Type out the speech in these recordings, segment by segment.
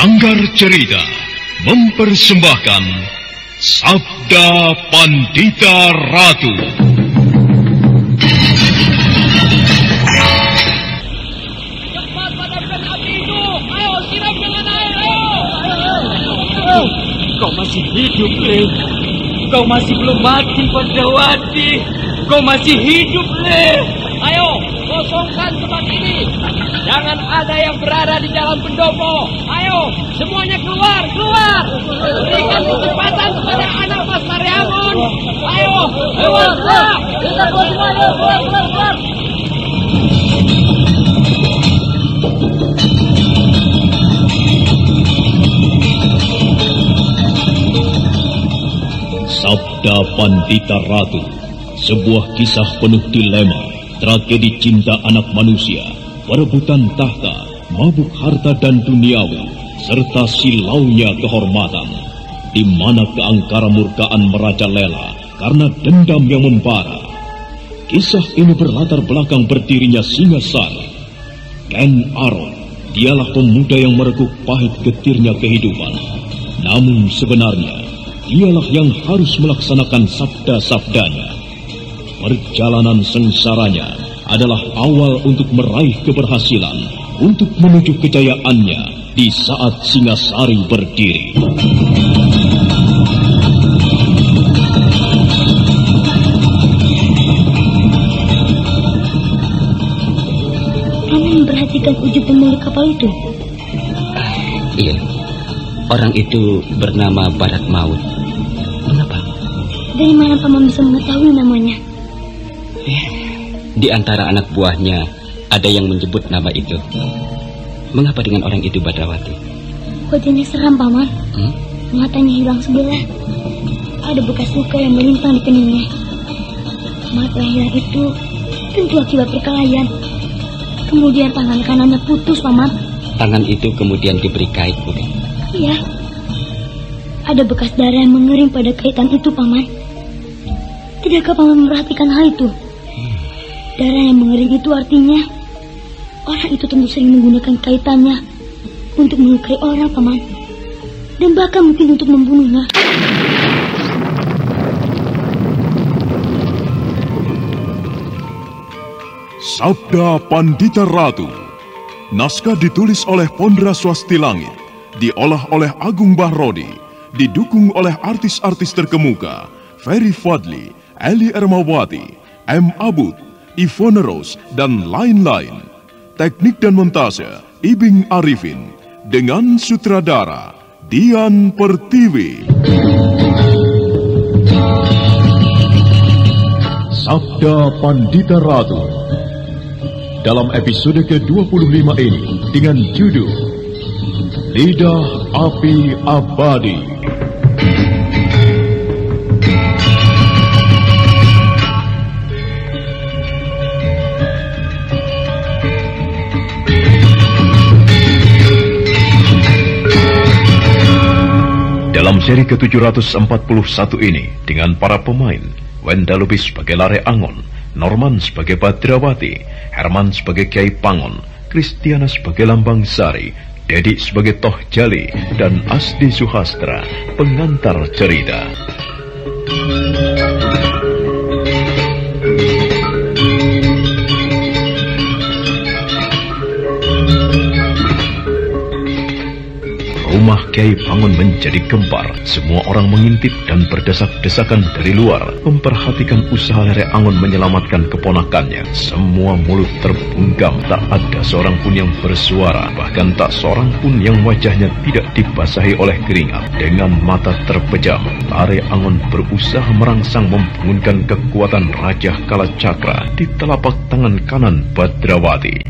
Sanggar Cerita mempersembahkan Sabda Pandita Ratu. Cepat padamkan api itu. Ayo, siram dengan air. Ayo. Kau masih hidup, Le. Kau masih belum mati, Padrawati. Kau masih hidup, Le. Ayo, kosongkan tempat ini. Jangan ada yang berada di dalam pendopo. Ayo, semuanya keluar, keluar. Berikan kecepatan kepada anak Mas Mariamun. Ayo, keluar, keluar. Kita keluar semuanya, keluar, keluar, keluar. Sabda Pandita Ratu, sebuah kisah penuh dilema, tragedi cinta anak manusia, perebutan tahta, mabuk harta dan duniawi, serta silaunya kehormatan, di mana keangkara murkaan merajalela karena dendam yang membara. Kisah ini berlatar belakang berdirinya Singasari. Ken Arok, dialah pemuda yang merekuk pahit getirnya kehidupan. Namun sebenarnya, dialah yang harus melaksanakan sabda-sabdanya. Perjalanan sengsaranya adalah awal untuk meraih keberhasilan, untuk menuju kejayaannya di saat Singasari berdiri. Paman memperhatikan ujung pemilik kapal itu? Iya, orang itu bernama Barat Maut. Mengapa? Dari mana Paman bisa mengetahui namanya? Di antara anak buahnya ada yang menyebut nama itu. Mengapa dengan orang itu, Badrawati? Wajahnya seram, Paman. Matanya hilang sebelah. Ada bekas luka yang melintang di keningnya. Mata hilang itu tentu akibat perkelahian. Kemudian tangan kanannya putus, Paman. Tangan itu kemudian diberi kait, bukan? Iya. Ada bekas darah yang mengering pada kaitan itu, Paman. Tidakkah Paman memperhatikan hal itu? Darah yang mengering itu artinya orang itu tentu sering menggunakan kaitannya untuk melukai orang, Paman. Dan bahkan mungkin untuk membunuhnya. Sabda Pandita Ratu. Naskah ditulis oleh Pondra Swasti Langit, diolah oleh Agung Bahrodi, didukung oleh artis-artis terkemuka Ferry Fadli, Eli Ermawati, M. Abud, Ivone Rose, dan lain-lain. Teknik dan montase Ibing Arifin, dengan sutradara Dian Pertiwi. Sabda Pandita Ratu dalam episode ke-25 ini dengan judul Lidah Api Abadi. Dalam seri ke-741 ini, dengan para pemain, Wenda Lubis sebagai Lare Angon, Norman sebagai Badrawati, Herman sebagai Kiai Pangon, Kristiana sebagai Lambang Sari, Dedi sebagai Toh Jali, dan Asdi Suhastra, pengantar cerita. Rumah Kiai Pangon menjadi gempar. Semua orang mengintip dan berdesak-desakan dari luar, memperhatikan usaha Lare Angon menyelamatkan keponakannya. Semua mulut terbungkam, tak ada seorang pun yang bersuara, bahkan tak seorang pun yang wajahnya tidak dibasahi oleh keringat. Dengan mata terpejam, Lare Angon berusaha merangsang membangunkan kekuatan Raja Kalacakra di telapak tangan kanan Badrawati.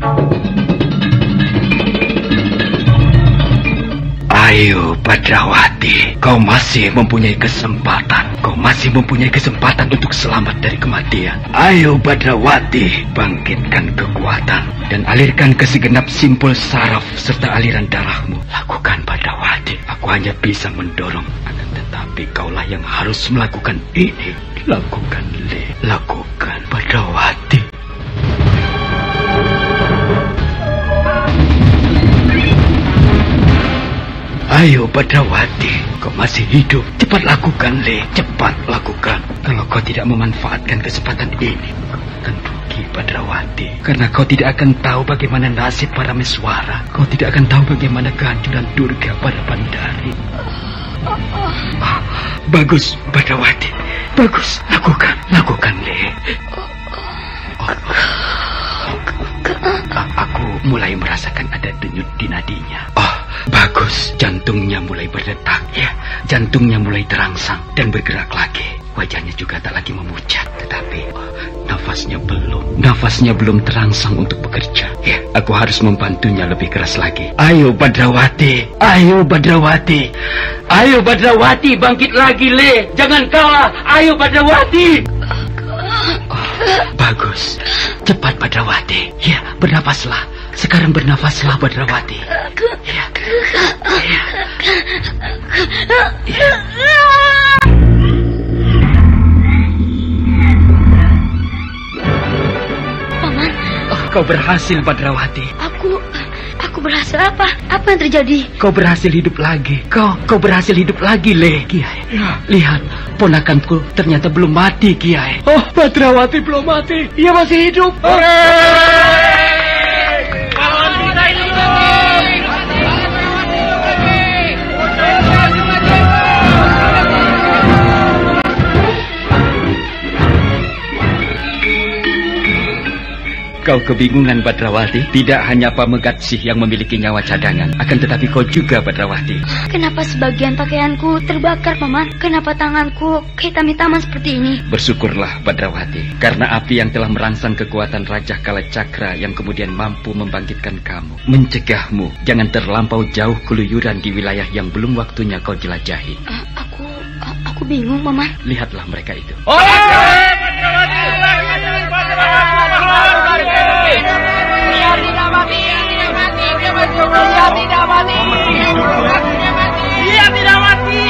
Ayo Badrawati, kau masih mempunyai kesempatan. Kau masih mempunyai kesempatan untuk selamat dari kematian. Ayo Badrawati, bangkitkan kekuatan dan alirkan ke segenap simpul saraf serta aliran darahmu. Lakukan Badrawati, aku hanya bisa mendorong. Akan tetapi kaulah yang harus melakukan ini. Lakukan, Le. Lakukan Badrawati. Ayo Badrawati, kau masih hidup. Cepat lakukan, Le. Cepat lakukan. Kalau kau tidak memanfaatkan kesempatan ini, kau akan rugi, Badrawati. Karena kau tidak akan tahu bagaimana nasib para Meswara. Kau tidak akan tahu bagaimana kehancuran Durga para Pandari. Bagus, Badrawati. Bagus. Lakukan, Le. Aku mulai merasakan ada denyut di nadinya. Bagus. Jantungnya mulai berdetak. Ya, jantungnya mulai terangsang dan bergerak lagi. Wajahnya juga tak lagi memucat. Tetapi nafasnya belum terangsang untuk bekerja. Ya, aku harus membantunya lebih keras lagi. Ayo Badrawati. Ayo Badrawati, bangkit lagi, Le. Jangan kalah. Ayo Badrawati. Bagus. Cepat Badrawati. Ya, bernafaslah. Sekarang bernafaslah Badrawati. Ya. Paman. Kau berhasil, Badrawati. Aku berhasil apa? Apa yang terjadi? Kau berhasil hidup lagi. Kau berhasil hidup lagi, Le. Kiai. Lihat, ponakanku ternyata belum mati, Kiai. Badrawati belum mati. Ia masih hidup. Kau kebingungan, Badrawati. Tidak hanya Pamegatsih yang memiliki nyawa cadangan, akan tetapi kau juga, Badrawati. Kenapa sebagian pakaianku terbakar, Paman? Kenapa tanganku kehitam-hitaman seperti ini? Bersyukurlah, Badrawati, karena api yang telah merangsang kekuatan Raja Kalacakra yang kemudian mampu membangkitkan kamu, mencegahmu jangan terlampau jauh keluyuran di wilayah yang belum waktunya kau jelajahi. Aku bingung, Paman. Lihatlah mereka itu. Dia tidak mati.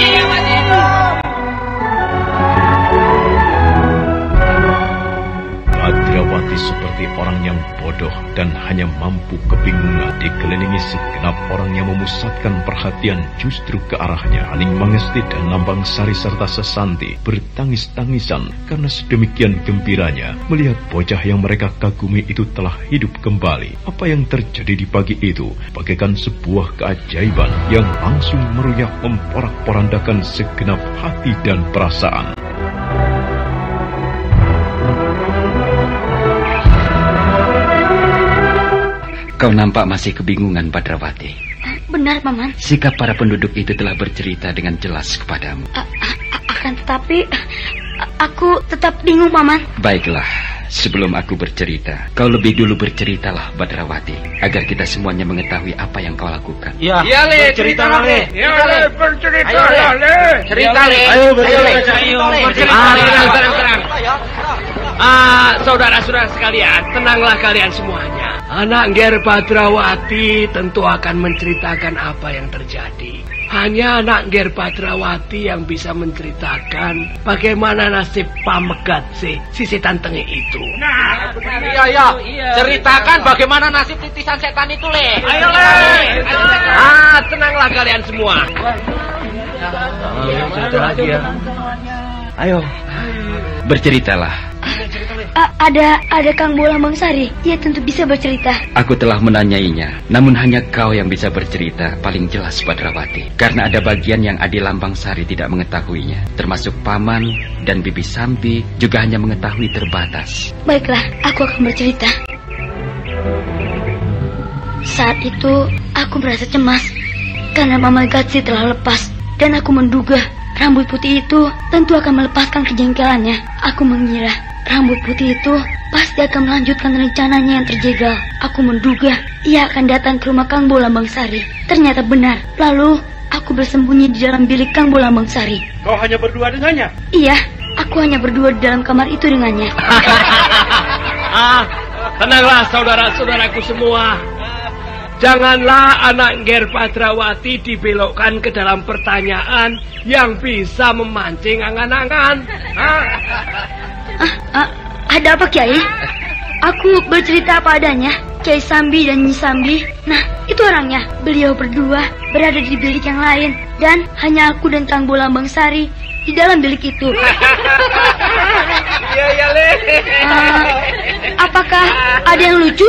Badrawati seperti orang yang bodoh dan hanya mampu kebingungan dikelilingi segenap orang yang memusatkan perhatian justru ke arahnya. Aning Mangesti dan Nambang Sari serta Sesanti bertangis-tangisan karena sedemikian gembiranya melihat bocah yang mereka kagumi itu telah hidup kembali. Apa yang terjadi di pagi itu bagaikan sebuah keajaiban yang langsung meruyak memporak-porandakan segenap hati dan perasaan. Kau nampak masih kebingungan, Badrawati. Benar, Paman. Sikap para penduduk itu telah bercerita dengan jelas kepadamu. Akan tetapi aku tetap bingung, Paman. Baiklah, sebelum aku bercerita, kau lebih dulu berceritalah, Badrawati, agar kita semuanya mengetahui apa yang kau lakukan. Iya, Le, cerita, Le. Ya, Le, berceritalah, Le. Cerita, Le. Ayo, Le. Terang. Saudara-saudara sekalian, tenanglah kalian semuanya. Anak Nger Badrawati tentu akan menceritakan apa yang terjadi. Hanya anak Nger Badrawati yang bisa menceritakan bagaimana nasib Pamegatsih, si setan tengik itu. Nah, iya. Ceritakan bagaimana nasib titisan setan itu, Le. Ayo, Le. Tenanglah kalian semua. Ayo, berceritalah. Ada Kang Bola Mangsari. Ia tentu bisa bercerita. Aku telah menanyainya, namun hanya kau yang bisa bercerita paling jelas, Badrawati. Karena ada bagian yang Adi Lambang Sari tidak mengetahuinya, termasuk Paman dan Bibi Sambi juga hanya mengetahui terbatas. Baiklah, aku akan bercerita. Saat itu, aku merasa cemas karena Pamegatsih telah lepas, dan aku menduga rambut putih itu tentu akan melepaskan kejengkelannya. Aku mengira rambut putih itu pasti akan melanjutkan rencananya yang terjegal. Aku menduga ia akan datang ke rumah Kang Bola Mangsari. Ternyata benar. Lalu aku bersembunyi di dalam bilik Kang Bola Mangsari. Kau hanya berdua dengannya? Iya, aku hanya berdua di dalam kamar itu dengannya. Tenanglah saudara-saudaraku semua. Janganlah anak Nger Badrawati dibelokkan ke dalam pertanyaan yang bisa memancing angan-angan. Ada apa, Kiai? Aku bercerita apa adanya. Kiai Sambi dan Nyi Sambi. Nah, itu orangnya. Beliau berdua berada di bilik yang lain. Dan hanya aku dan Kang Bolang Bangsari di dalam bilik itu. Iya, Le. Apakah ada yang lucu?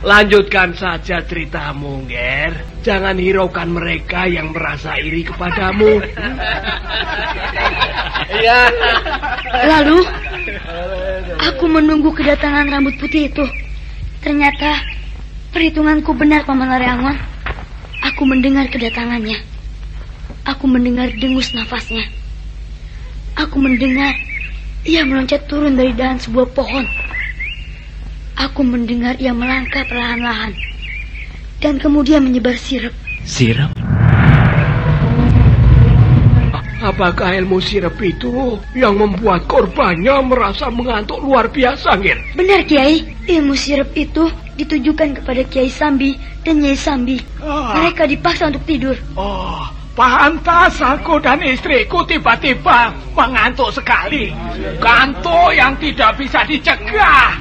Lanjutkan saja ceritamu, Ger. Jangan hiraukan mereka yang merasa iri kepadamu. Iya. Lalu, aku menunggu kedatangan rambut putih itu. Ternyata, perhitunganku benar, Paman Laryangon. Aku mendengar kedatangannya. Aku mendengar dengus nafasnya. Aku mendengar ia meloncat turun dari dahan sebuah pohon. Aku mendengar ia melangkah perlahan-lahan. Dan kemudian menyebar sirap. Sirap? Apakah ilmu sirap itu yang membuat korbannya merasa mengantuk luar biasa, Ger? Benar, Kiai. Ilmu sirap itu ditujukan kepada Kiai Sambi dan Nyai Sambi. Mereka dipaksa untuk tidur. Oh, pantas aku dan istriku tiba-tiba mengantuk sekali. Kantuk yang tidak bisa dicegah.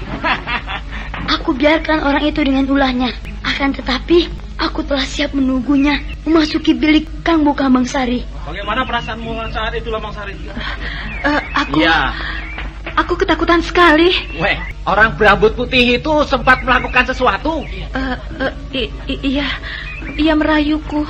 Aku biarkan orang itu dengan ulahnya. Akan tetapi, aku telah siap menunggunya memasuki bilik Kang Bolang Bangsari. Bagaimana perasaanmu saat itu, Lambang Sari? Aku ketakutan sekali. Weh, orang berambut putih itu sempat melakukan sesuatu. Iya, ia merayuku.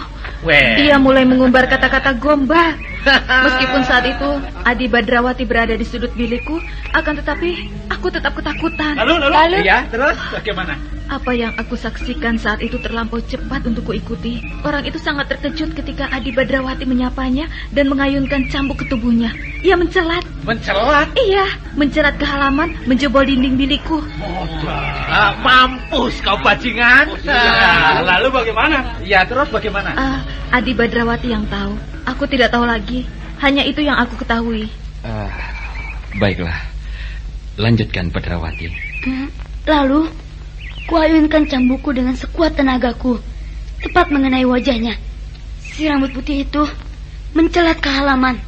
Weh. Dia mulai mengumbar kata-kata gombal. Meskipun saat itu Adi Badrawati berada di sudut bilikku, akan tetapi aku tetap ketakutan. Lalu? Iya, terus bagaimana? Apa yang aku saksikan saat itu terlampau cepat untuk kuikuti. Orang itu sangat terkejut ketika Adi Badrawati menyapanya dan mengayunkan cambuk ke tubuhnya. Ia mencelat. Mencelat? Iya, mencelat ke halaman, menjebol dinding bilikku. Mampus kau bajingan. Lalu bagaimana? Ya, terus bagaimana? Adi Badrawati yang tahu. Aku tidak tahu lagi. Hanya itu yang aku ketahui. Baiklah. Lanjutkan, Badrawati. Lalu, kuayunkan cambukku dengan sekuat tenagaku, tepat mengenai wajahnya. Si rambut putih itu mencelat ke halaman.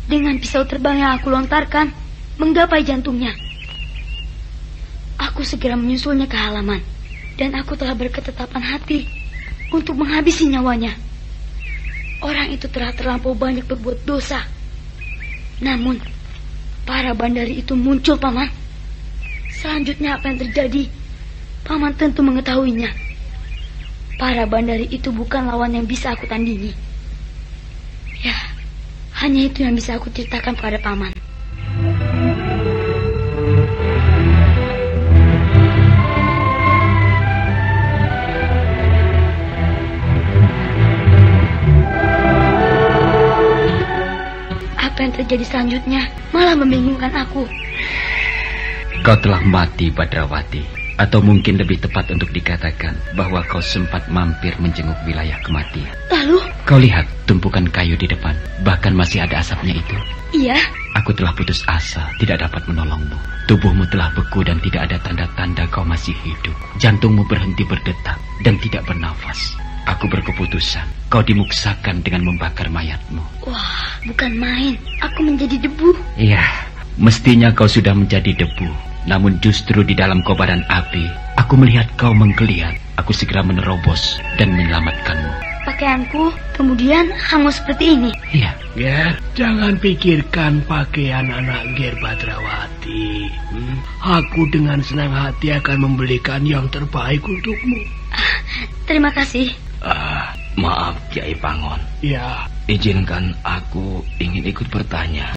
Dengan pisau terbang yang aku lontarkan, menggapai jantungnya. Aku segera menyusulnya ke halaman. Dan aku telah berketetapan hati untuk menghabisi nyawanya. Orang itu telah terlampau banyak berbuat dosa. Namun, para bandari itu muncul, Paman. Selanjutnya apa yang terjadi, Paman tentu mengetahuinya. Para bandari itu bukan lawan yang bisa aku tandingi. Ya, hanya itu yang bisa aku ceritakan kepada Paman. Apa yang terjadi selanjutnya malah membingungkan aku. Kau telah mati, Badrawati. Atau mungkin lebih tepat untuk dikatakan bahwa kau sempat mampir menjenguk wilayah kematian. Lalu? Kau lihat tumpukan kayu di depan. Bahkan masih ada asapnya itu. Iya. Aku telah putus asa, tidak dapat menolongmu. Tubuhmu telah beku dan tidak ada tanda-tanda kau masih hidup. Jantungmu berhenti berdetak dan tidak bernafas. Aku berkeputusan, kau dimuksakan dengan membakar mayatmu. Wah, bukan main. Aku menjadi debu. Iya, mestinya kau sudah menjadi debu. Namun justru di dalam kobaran api, aku melihat kau menggeliat. Aku segera menerobos dan menyelamatkanmu. Pakaianku kemudian hangus seperti ini. Iya. Ger, jangan pikirkan pakaian anak Ger Badrawati. Aku dengan senang hati akan membelikan yang terbaik untukmu. Terima kasih. Maaf, Kiai Pangon. Ya. Izinkan aku ingin ikut bertanya.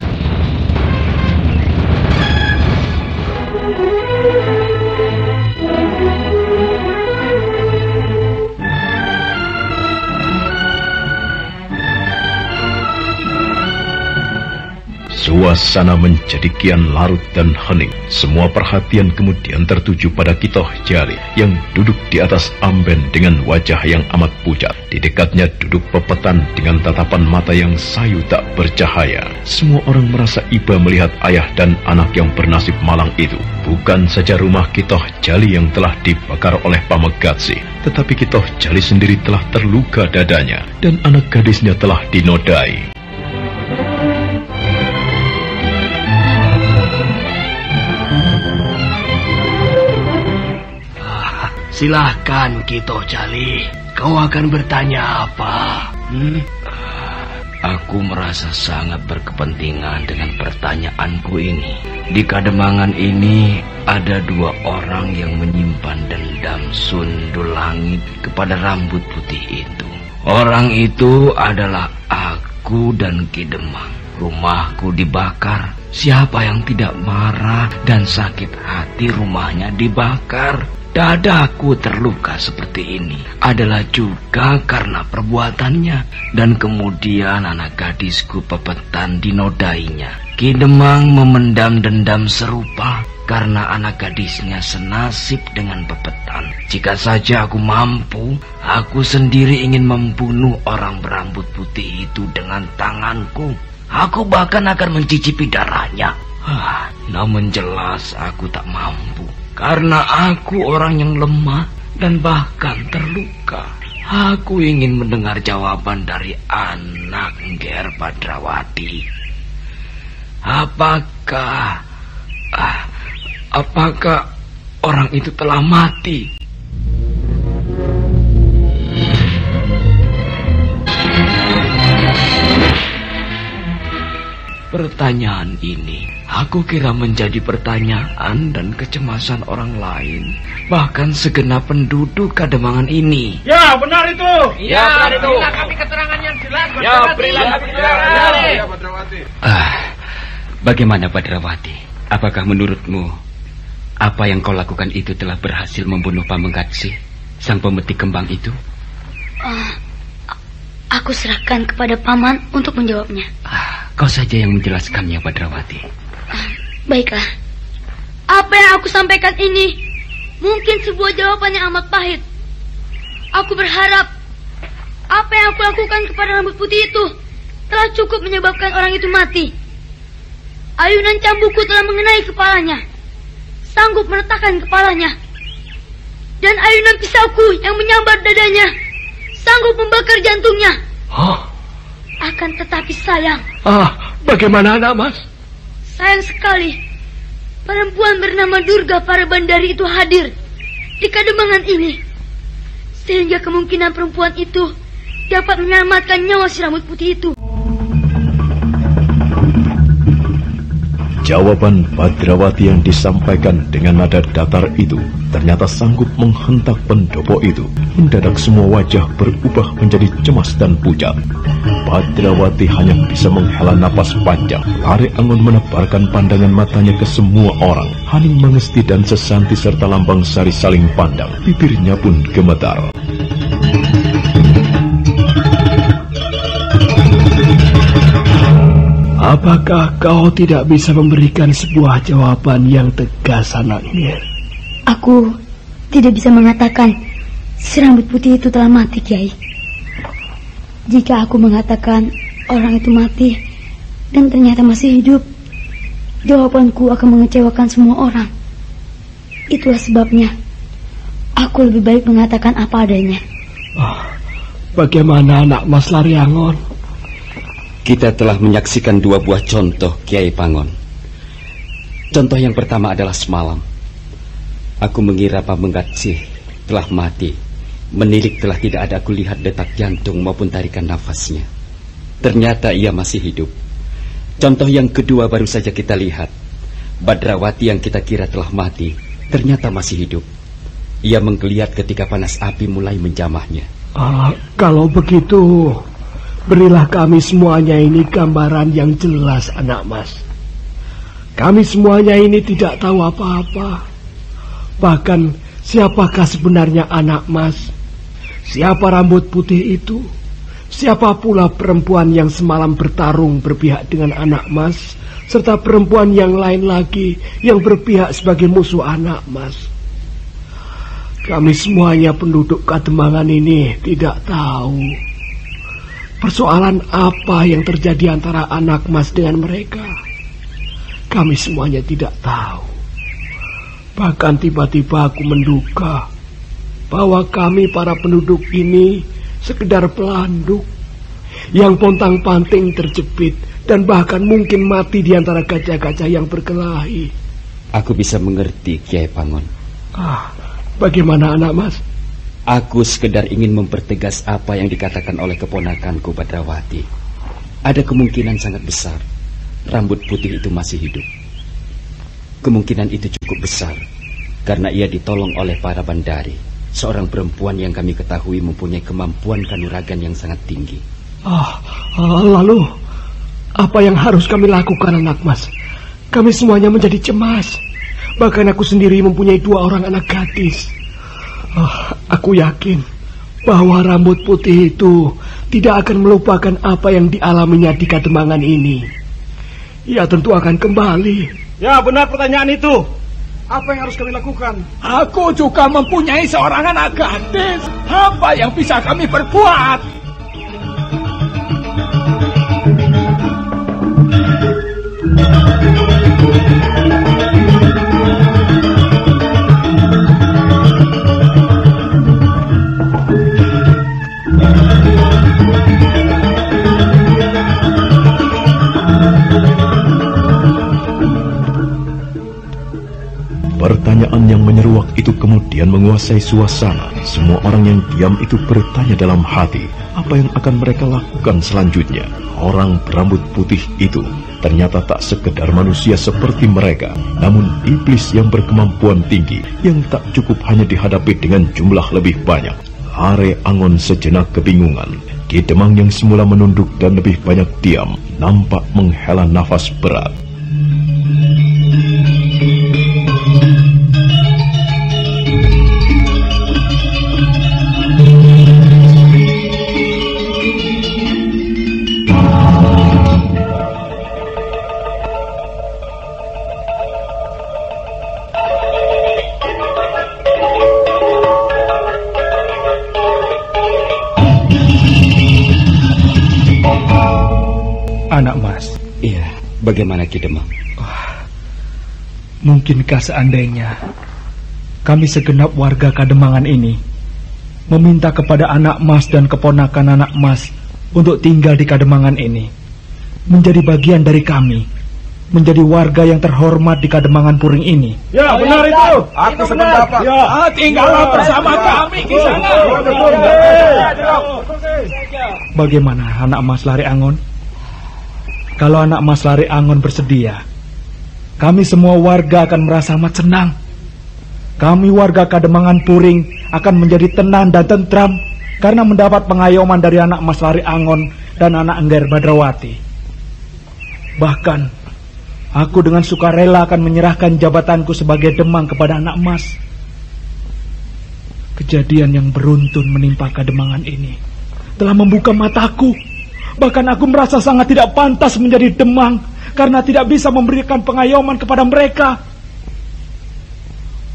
Suasana menjadi kian larut dan hening. Semua perhatian kemudian tertuju pada Kitoh Jali yang duduk di atas amben dengan wajah yang amat pucat. Di dekatnya duduk Pepetan dengan tatapan mata yang sayu tak bercahaya. Semua orang merasa iba melihat ayah dan anak yang bernasib malang itu. Bukan saja rumah Kitoh Jali yang telah dibakar oleh Pamegatsi, tetapi Kitoh Jali sendiri telah terluka dadanya dan anak gadisnya telah dinodai. Silahkan Kito Jali, kau akan bertanya apa? Aku merasa sangat berkepentingan dengan pertanyaanku ini. Di Kademangan ini ada 2 orang yang menyimpan dendam sundul langit kepada rambut putih itu. Orang itu adalah aku dan Ki Demang. Rumahku dibakar. Siapa yang tidak marah dan sakit hati rumahnya dibakar? Dadaku terluka seperti ini adalah juga karena perbuatannya. Dan kemudian anak gadisku Pepetan dinodainya. Ki Demang memendam dendam serupa karena anak gadisnya senasib dengan Pepetan. Jika saja aku mampu, aku sendiri ingin membunuh orang berambut putih itu dengan tanganku. Aku bahkan akan mencicipi darahnya. Namun jelas aku tak mampu. Karena aku orang yang lemah dan bahkan terluka. Aku ingin mendengar jawaban dari anak Nger Badrawati. Apakah orang itu telah mati? Pertanyaan ini aku kira menjadi pertanyaan dan kecemasan orang lain, bahkan segenap penduduk Kademangan ini. Ya, benar itu. Ya, benar itu. Berilah kami keterangan yang jelas. Ya, berilah kami keterangan. Ya, Badrawati. Bagaimana Badrawati? Apakah menurutmu apa yang kau lakukan itu telah berhasil membunuh Pamenggatsi, sang pemetik kembang itu? Aku serahkan kepada Paman untuk menjawabnya. Kau saja yang menjelaskannya, Badrawati. Baiklah. Apa yang aku sampaikan ini mungkin sebuah jawaban yang amat pahit. Aku berharap apa yang aku lakukan kepada rambut putih itu telah cukup menyebabkan orang itu mati. Ayunan cambukku telah mengenai kepalanya, sanggup meretakkan kepalanya. Dan ayunan pisauku yang menyambar dadanya sanggup membakar jantungnya. Akan tetapi sayang. Bagaimana anak mas? Sayang sekali, perempuan bernama Durga Parabandari itu hadir di Kademangan ini, sehingga kemungkinan perempuan itu dapat menyelamatkan nyawa si rambut putih itu. Jawaban Badrawati yang disampaikan dengan nada datar itu ternyata sanggup menghentak pendopo itu. Mendadak semua wajah berubah menjadi cemas dan pucat. Badrawati hanya bisa menghela napas panjang. Lare Angon menebarkan pandangan matanya ke semua orang. Haning Mangesti dan Sesanti serta Lambang Sari saling pandang. Bibirnya pun gemetar. Apakah kau tidak bisa memberikan sebuah jawaban yang tegas, anak Nger? Aku tidak bisa mengatakan si rambut putih itu telah mati, Kiai. Jika aku mengatakan orang itu mati dan ternyata masih hidup, jawabanku akan mengecewakan semua orang. Itulah sebabnya aku lebih baik mengatakan apa adanya. Bagaimana anak Mas Lare Angon? Kita telah menyaksikan 2 buah contoh, Kiai Pangon. Contoh yang pertama adalah semalam. Aku mengira Pamenggatsi telah mati. Menilik telah tidak ada aku lihat detak jantung maupun tarikan nafasnya. Ternyata ia masih hidup. Contoh yang kedua baru saja kita lihat. Badrawati yang kita kira telah mati, ternyata masih hidup. Ia menggeliat ketika panas api mulai menjamahnya. Kalau begitu, berilah kami semuanya ini gambaran yang jelas, anak mas. Kami semuanya ini tidak tahu apa-apa. Bahkan siapakah sebenarnya anak mas? Siapa rambut putih itu? Siapa pula perempuan yang semalam bertarung berpihak dengan anak mas? Serta perempuan yang lain lagi yang berpihak sebagai musuh anak mas. Kami semuanya penduduk Kademangan ini tidak tahu persoalan apa yang terjadi antara anak mas dengan mereka. Kami semuanya tidak tahu. Bahkan tiba-tiba aku menduga bahwa kami para penduduk ini sekedar pelanduk yang pontang-panting terjepit dan bahkan mungkin mati di antara gajah-gajah yang berkelahi. Aku bisa mengerti, Kiai Pangon. Bagaimana anak mas? Aku sekedar ingin mempertegas apa yang dikatakan oleh keponakanku Badrawati. Ada kemungkinan sangat besar rambut putih itu masih hidup. Kemungkinan itu cukup besar karena ia ditolong oleh para bandari, seorang perempuan yang kami ketahui mempunyai kemampuan kanuragan yang sangat tinggi. Lalu apa yang harus kami lakukan anak mas? Kami semuanya menjadi cemas. Bahkan aku sendiri mempunyai 2 orang anak gadis. Aku yakin bahwa rambut putih itu tidak akan melupakan apa yang dialaminya di Kademangan ini. Ia tentu akan kembali. Ya, benar pertanyaan itu. Apa yang harus kami lakukan? Aku juga mempunyai seorang anak gadis. Apa yang bisa kami perbuat? Pertanyaan yang menyeruak itu kemudian menguasai suasana. Semua orang yang diam itu bertanya dalam hati, apa yang akan mereka lakukan selanjutnya. Orang berambut putih itu ternyata tak sekedar manusia seperti mereka, namun iblis yang berkemampuan tinggi, yang tak cukup hanya dihadapi dengan jumlah lebih banyak. Lare Angon sejenak kebingungan. Ki Demang yang semula menunduk dan lebih banyak diam, nampak menghela nafas berat. Anak mas. Iya, bagaimana Ki Demang? Mungkinkah seandainya kami segenap warga Kademangan ini meminta kepada anak mas dan keponakan anak mas untuk tinggal di Kademangan ini, menjadi bagian dari kami, menjadi warga yang terhormat di Kademangan Puring ini? Ya, benar itu. Aku sependapat. Ya, tinggallah bersama kami di sana. Bagaimana anak mas Lare Angon? Kalau anak mas Lare Angon bersedia, kami semua warga akan merasa amat senang. Kami warga Kademangan Puring akan menjadi tenang dan tentram karena mendapat pengayoman dari anak mas Lare Angon dan anak Engger Badrawati. Bahkan aku dengan sukarela akan menyerahkan jabatanku sebagai Demang kepada anak mas. Kejadian yang beruntun menimpa Kademangan ini telah membuka mataku. Bahkan aku merasa sangat tidak pantas menjadi Demang karena tidak bisa memberikan pengayoman kepada mereka.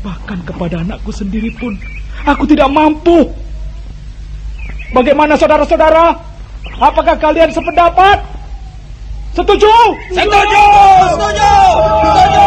Bahkan kepada anakku sendiri pun aku tidak mampu. Bagaimana saudara-saudara? Apakah kalian sependapat? Setuju? Setuju! Setuju! Setuju!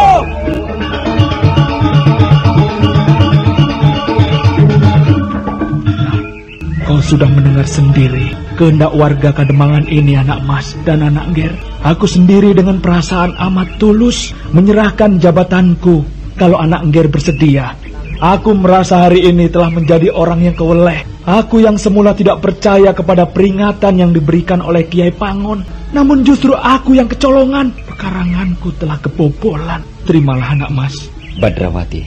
Kau sudah mendengar sendiri kehendak warga Kademangan ini, anak mas dan anak Engger. Aku sendiri dengan perasaan amat tulus menyerahkan jabatanku kalau anak Engger bersedia. Aku merasa hari ini telah menjadi orang yang keweleh. Aku yang semula tidak percaya kepada peringatan yang diberikan oleh Kiai Pangon, namun justru aku yang kecolongan. Pekaranganku telah kebobolan. Terimalah anak mas. Badrawati.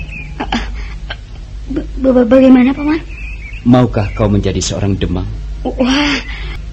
Bagaimana Paman? Maukah kau menjadi seorang Demang? Wah,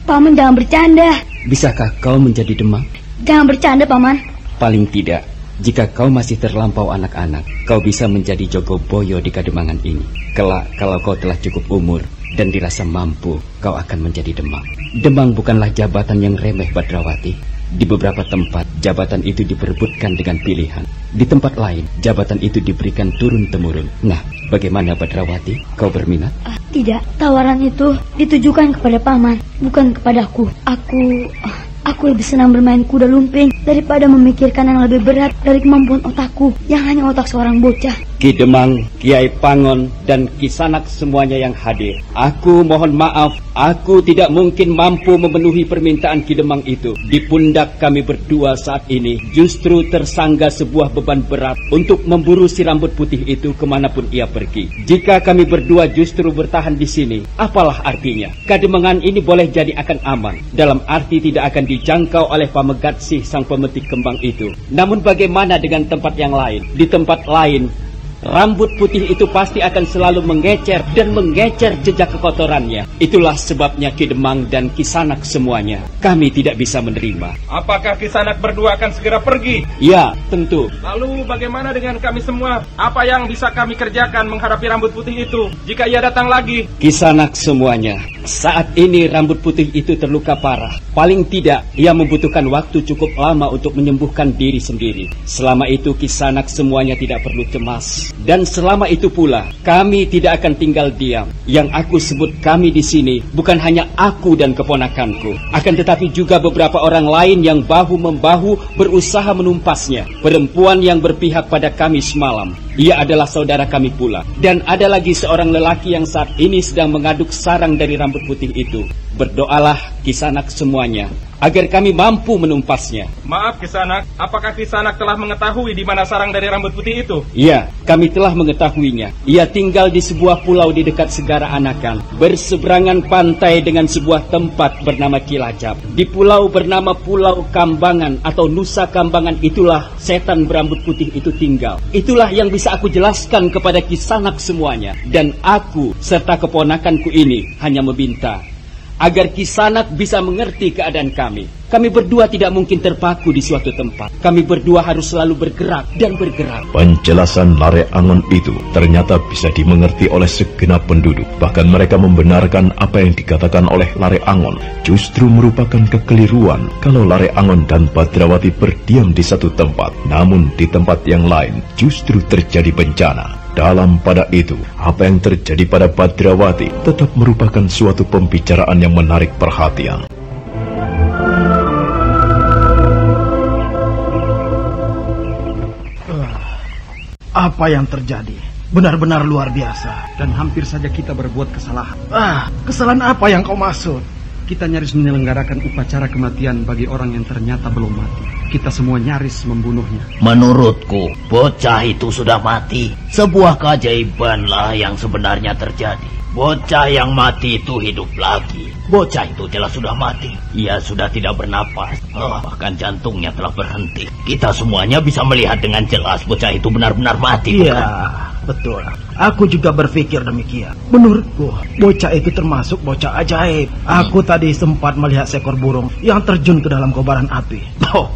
Paman jangan bercanda. Bisakah kau menjadi Demang? Jangan bercanda, Paman. Paling tidak, jika kau masih terlampau anak-anak, kau bisa menjadi Jogoboyo di Kademangan ini. Kelak, kalau kau telah cukup umur dan dirasa mampu, kau akan menjadi Demang. Demang bukanlah jabatan yang remeh, Badrawati. Di beberapa tempat, jabatan itu diperebutkan dengan pilihan. Di tempat lain, jabatan itu diberikan turun-temurun. Nah, bagaimana Badrawati? Kau berminat? Tidak, tawaran itu ditujukan kepada Paman, bukan kepadaku. Aku lebih senang bermain kuda lumping daripada memikirkan yang lebih berat dari kemampuan otakku yang hanya otak seorang bocah. Ki Demang, Kiai Pangon, dan Kisanak semuanya yang hadir. Aku mohon maaf, aku tidak mungkin mampu memenuhi permintaan Ki Demang itu. Di pundak kami berdua saat ini justru tersangga sebuah beban berat untuk memburu si rambut putih itu kemanapun ia pergi. Jika kami berdua justru bertahan di sini, apalah artinya? Kademangan ini boleh jadi akan aman, dalam arti tidak akan dijangkau oleh Pamegatsih sang pemetik kembang itu. Namun bagaimana dengan tempat yang lain? Di tempat lain, rambut putih itu pasti akan selalu mengecer dan mengecer jejak kekotorannya. Itulah sebabnya Ki Demang dan Kisanak semuanya kami tidak bisa menerima. Apakah Kisanak berdua akan segera pergi? Ya, tentu. Lalu bagaimana dengan kami semua? Apa yang bisa kami kerjakan menghadapi rambut putih itu jika ia datang lagi? Kisanak semuanya, saat ini rambut putih itu terluka parah. Paling tidak, ia membutuhkan waktu cukup lama untuk menyembuhkan diri sendiri. Selama itu Kisanak semuanya tidak perlu cemas. Dan selama itu pula, kami tidak akan tinggal diam. Yang aku sebut kami di sini bukan hanya aku dan keponakanku, akan tetapi juga beberapa orang lain yang bahu-membahu berusaha menumpasnya. Perempuan yang berpihak pada kami semalam, ia adalah saudara kami pula. Dan ada lagi seorang lelaki yang saat ini sedang mengaduk sarang dari rambut putih itu. Berdoalah Kisanak semuanya agar kami mampu menumpasnya. Maaf Kisanak, apakah Kisanak telah mengetahui di mana sarang dari rambut putih itu? Ya, kami telah mengetahuinya. Ia tinggal di sebuah pulau di dekat Segara Anakan, berseberangan pantai dengan sebuah tempat bernama Cilacap. Di pulau bernama Pulau Kambangan atau Nusa Kambangan itulah setan berambut putih itu tinggal. Itulah yang bisa aku jelaskan kepada Kisanak semuanya. Dan aku serta keponakanku ini hanya meminta agar Kisanak bisa mengerti keadaan kami. Kami berdua tidak mungkin terpaku di suatu tempat. Kami berdua harus selalu bergerak dan bergerak. Penjelasan Lare Angon itu ternyata bisa dimengerti oleh segenap penduduk. Bahkan mereka membenarkan apa yang dikatakan oleh Lare Angon. Justru merupakan kekeliruan kalau Lare Angon dan Badrawati berdiam di satu tempat. Namun di tempat yang lain justru terjadi bencana. Dalam pada itu, apa yang terjadi pada Badrawati tetap merupakan suatu pembicaraan yang menarik perhatian. Apa yang terjadi? Benar-benar luar biasa. Dan hampir saja kita berbuat kesalahan. Kesalahan apa yang kau maksud? Kita nyaris menyelenggarakan upacara kematian bagi orang yang ternyata belum mati. Kita semua nyaris membunuhnya. Menurutku, bocah itu sudah mati. Sebuah keajaibanlah yang sebenarnya terjadi. Bocah yang mati itu hidup lagi. Bocah itu jelas sudah mati. Ia sudah tidak bernapas. Bahkan jantungnya telah berhenti. Kita semuanya bisa melihat dengan jelas bocah itu benar-benar mati. Iya, betul. Aku juga berpikir demikian. Menurutku, bocah itu termasuk bocah ajaib. Aku tadi sempat melihat seekor burung yang terjun ke dalam kobaran api.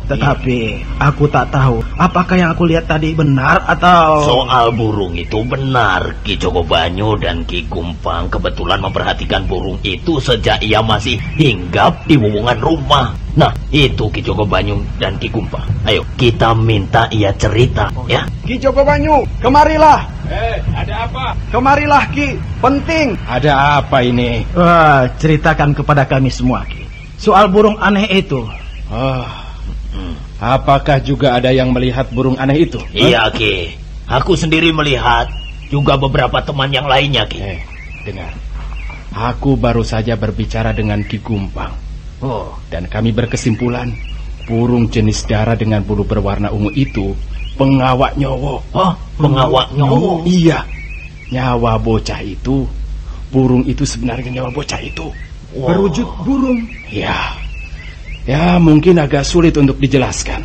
Tetapi aku tak tahu apakah yang aku lihat tadi benar atau... Soal burung itu benar. Ki Jogobanyu dan Ki Gumpang kebetulan memperhatikan burung itu sejak ia masih hinggap di wuwungan rumah. Nah, itu Ki Jogobanyu dan Ki Gumpang. Ayo, kita minta ia cerita, ya. Ki Jogobanyu, kemarilah. Ada apa? Kemarilah Ki, penting. Ada apa ini? Ceritakan kepada kami semua, Ki. Soal burung aneh itu. Apakah juga ada yang melihat burung aneh itu? Iya, Ki. Aku sendiri melihat. Juga beberapa teman yang lainnya, Ki. Dengar. Aku baru saja berbicara dengan Ki Gumpang. Dan kami berkesimpulan burung jenis darah dengan bulu berwarna ungu itu pengawak nyowo. Pengawak nyowo? Iya. Nyawa bocah itu, burung itu sebenarnya nyawa bocah itu. Berwujud burung. Ya mungkin agak sulit untuk dijelaskan.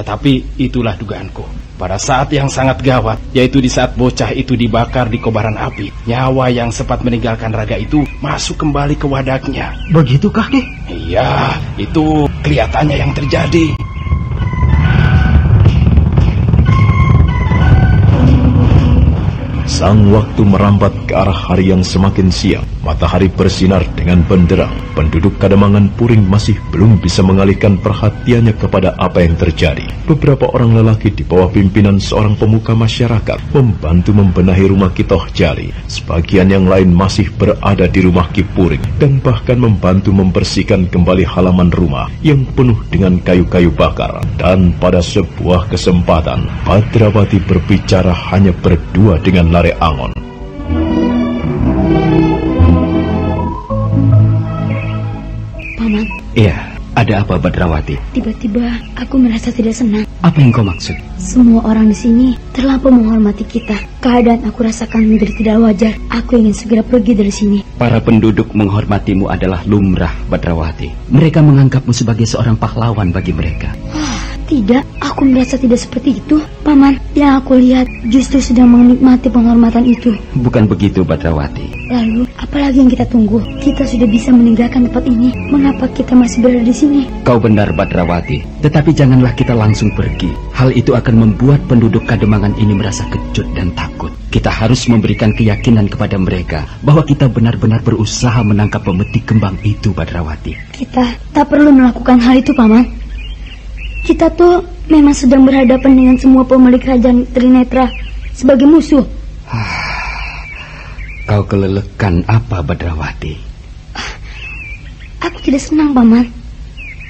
Tetapi itulah dugaanku. Pada saat yang sangat gawat, yaitu di saat bocah itu dibakar di kobaran api, nyawa yang sempat meninggalkan raga itu masuk kembali ke wadaknya. Begitukah, Ki? Iya, itu kelihatannya yang terjadi. Sang waktu merambat ke arah hari yang semakin siang. matahari bersinar dengan benderang. Penduduk Kademangan Puring masih belum bisa mengalihkan perhatiannya kepada apa yang terjadi. Beberapa orang lelaki di bawah pimpinan seorang pemuka masyarakat membantu membenahi rumah Ki Toh Jali. Sebagian yang lain masih berada di rumah Ki Puring dan bahkan membantu membersihkan kembali halaman rumah yang penuh dengan kayu-kayu bakar. Dan pada sebuah kesempatan, Badrawati berbicara hanya berdua dengan Lare Angon. Paman. Iya, ada apa Badrawati? Tiba-tiba aku merasa tidak senang. Apa yang kau maksud? Semua orang di sini terlampau menghormati kita. Keadaan aku rasakan menjadi tidak wajar. Aku ingin segera pergi dari sini. Para penduduk menghormatimu adalah lumrah, Badrawati. Mereka menganggapmu sebagai seorang pahlawan bagi mereka. Tidak, aku merasa tidak seperti itu. Paman, yang aku lihat justru sedang menikmati penghormatan itu. Bukan begitu, Badrawati. Lalu, apalagi yang kita tunggu? Kita sudah bisa meninggalkan tempat ini. Mengapa kita masih berada di sini? Kau benar, Badrawati. Tetapi janganlah kita langsung pergi. Hal itu akan membuat penduduk Kademangan ini merasa kejut dan takut. Kita harus memberikan keyakinan kepada mereka bahwa kita benar-benar berusaha menangkap pemetik kembang itu, Badrawati. Kita tak perlu melakukan hal itu, Paman. Kita tuh memang sedang berhadapan dengan semua pemilik kerajaan Trinetra sebagai musuh. Kau kelelekan apa, Badrawati? Aku tidak senang, Paman.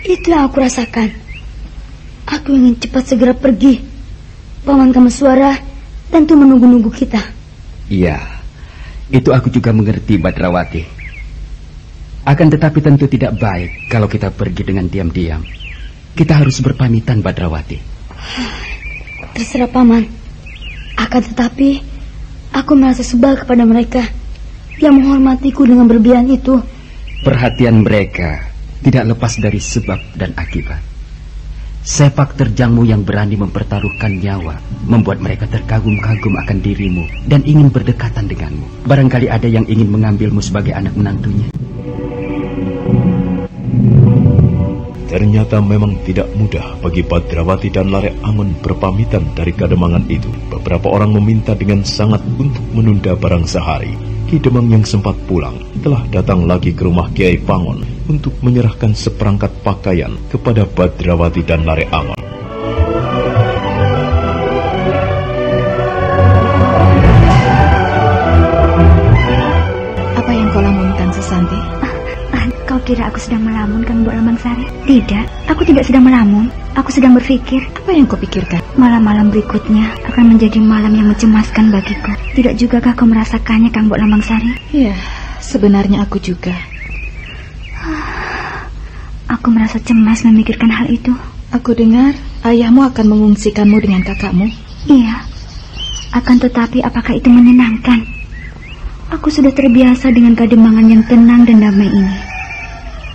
Itu yang aku rasakan. Aku ingin cepat segera pergi. Paman Kameswara tentu menunggu-nunggu kita. Iya, itu aku juga mengerti, Badrawati. Akan tetapi tentu tidak baik kalau kita pergi dengan diam-diam. Kita harus berpamitan, Badrawati. Terserah, Paman. Akan tetapi, aku merasa sebal kepada mereka yang menghormatiku dengan berlebihan itu. Perhatian mereka tidak lepas dari sebab dan akibat. Sepak terjangmu yang berani mempertaruhkan nyawa membuat mereka terkagum-kagum akan dirimu dan ingin berdekatan denganmu. Barangkali ada yang ingin mengambilmu sebagai anak menantunya. Ternyata memang tidak mudah bagi Badrawati dan Lare Angon berpamitan dari Kademangan itu. Beberapa orang meminta dengan sangat untuk menunda barang sehari. Ki Demang yang sempat pulang telah datang lagi ke rumah Kiai Pangon untuk menyerahkan seperangkat pakaian kepada Badrawati dan Lare Angon. Apa yang kau lamunkan, Susanti? Kau kira aku sedang melamun, Kang Mbok Lamangsari? Tidak, aku tidak sedang melamun. Aku sedang berpikir. Apa yang kau pikirkan? Malam-malam berikutnya akan menjadi malam yang mencemaskan bagiku. Tidak jugakah kau merasakannya, Kang Mbok Lamangsari? Ya, sebenarnya aku juga. Aku merasa cemas memikirkan hal itu. Aku dengar ayahmu akan mengungsikanmu dengan kakakmu. Iya, akan tetapi apakah itu menyenangkan? Aku sudah terbiasa dengan Kademangan yang tenang dan damai ini.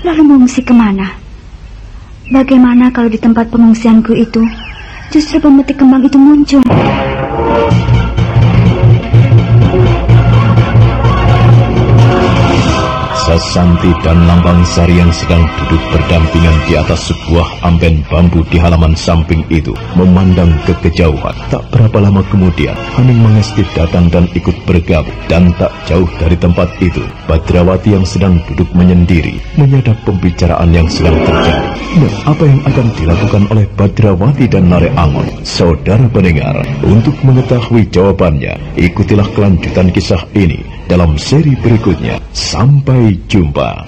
Lalu mengungsi kemana? Bagaimana kalau di tempat pengungsianku itu justru pemetik kembang itu muncul? Sasanti dan Lambangsari yang sedang duduk berdampingan di atas sebuah amben bambu di halaman samping itu memandang ke kejauhan. Tak berapa lama kemudian Haning Mangesti datang dan ikut bergabung. Dan tak jauh dari tempat itu Badrawati yang sedang duduk menyendiri menyadap pembicaraan yang sedang terjadi. Nah, apa yang akan dilakukan oleh Badrawati dan Lare Angon? Saudara pendengar, untuk mengetahui jawabannya, ikutilah kelanjutan kisah ini dalam seri berikutnya. Sampai jumpa.